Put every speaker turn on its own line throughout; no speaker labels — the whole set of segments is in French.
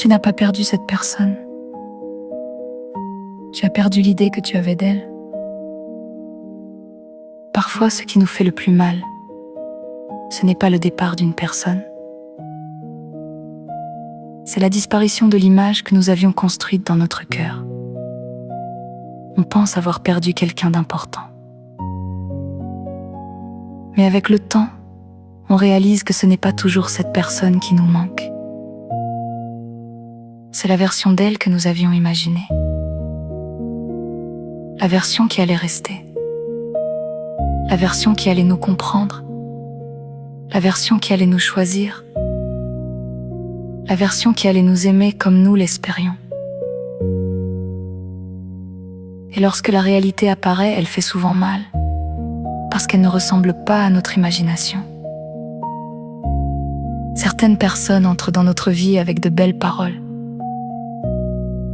Tu n'as pas perdu cette personne. Tu as perdu l'idée que tu avais d'elle. Parfois, ce qui nous fait le plus mal, ce n'est pas le départ d'une personne. C'est la disparition de l'image que nous avions construite dans notre cœur. On pense avoir perdu quelqu'un d'important. Mais avec le temps, on réalise que ce n'est pas toujours cette personne qui nous manque. C'est la version d'elle que nous avions imaginée. La version qui allait rester. La version qui allait nous comprendre. La version qui allait nous choisir. La version qui allait nous aimer comme nous l'espérions. Et lorsque la réalité apparaît, elle fait souvent mal, parce qu'elle ne ressemble pas à notre imagination. Certaines personnes entrent dans notre vie avec de belles paroles,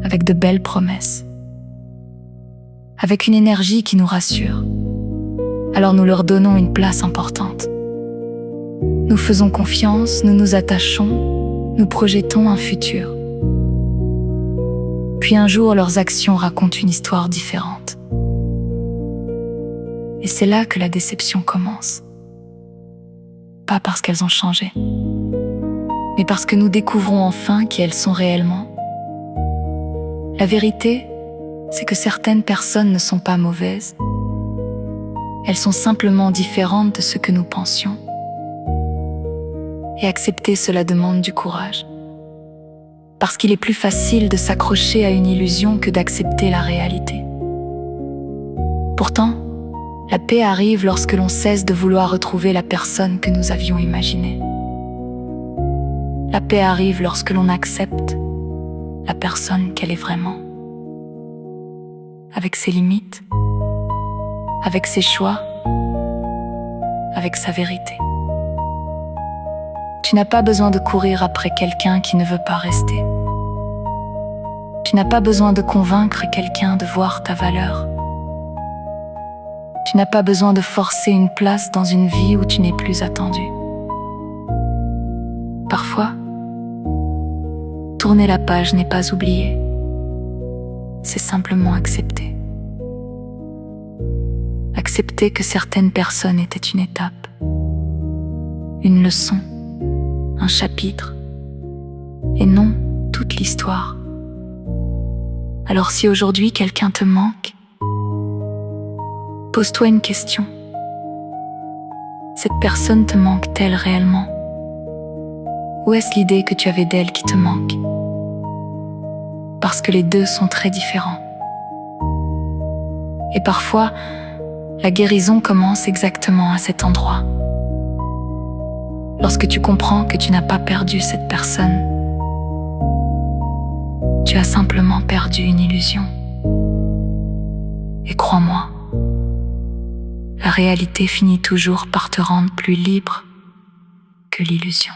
avec de belles promesses, avec une énergie qui nous rassure. Alors nous leur donnons une place importante. Nous faisons confiance, nous nous attachons, nous projetons un futur. Puis un jour, leurs actions racontent une histoire différente. Et c'est là que la déception commence. Pas parce qu'elles ont changé, mais parce que nous découvrons enfin qui elles sont réellement. La vérité, c'est que certaines personnes ne sont pas mauvaises. Elles sont simplement différentes de ce que nous pensions. Et accepter cela demande du courage. Parce qu'il est plus facile de s'accrocher à une illusion que d'accepter la réalité. Pourtant, la paix arrive lorsque l'on cesse de vouloir retrouver la personne que nous avions imaginée. La paix arrive lorsque l'on accepte la personne qu'elle est vraiment. Avec ses limites, avec ses choix, avec sa vérité. Tu n'as pas besoin de courir après quelqu'un qui ne veut pas rester. Tu n'as pas besoin de convaincre quelqu'un de voir ta valeur. Tu n'as pas besoin de forcer une place dans une vie où tu n'es plus attendu. Parfois, tourner la page n'est pas oublier. C'est simplement accepter. Accepter que certaines personnes étaient une étape, une leçon, un chapitre, et non toute l'histoire. Alors si aujourd'hui quelqu'un te manque, pose-toi une question. Cette personne te manque-t-elle réellement? Ou est-ce l'idée que tu avais d'elle qui te manque? Parce que les deux sont très différents. Et parfois, la guérison commence exactement à cet endroit. Lorsque tu comprends que tu n'as pas perdu cette personne, tu as simplement perdu une illusion. Et crois-moi, la réalité finit toujours par te rendre plus libre que l'illusion.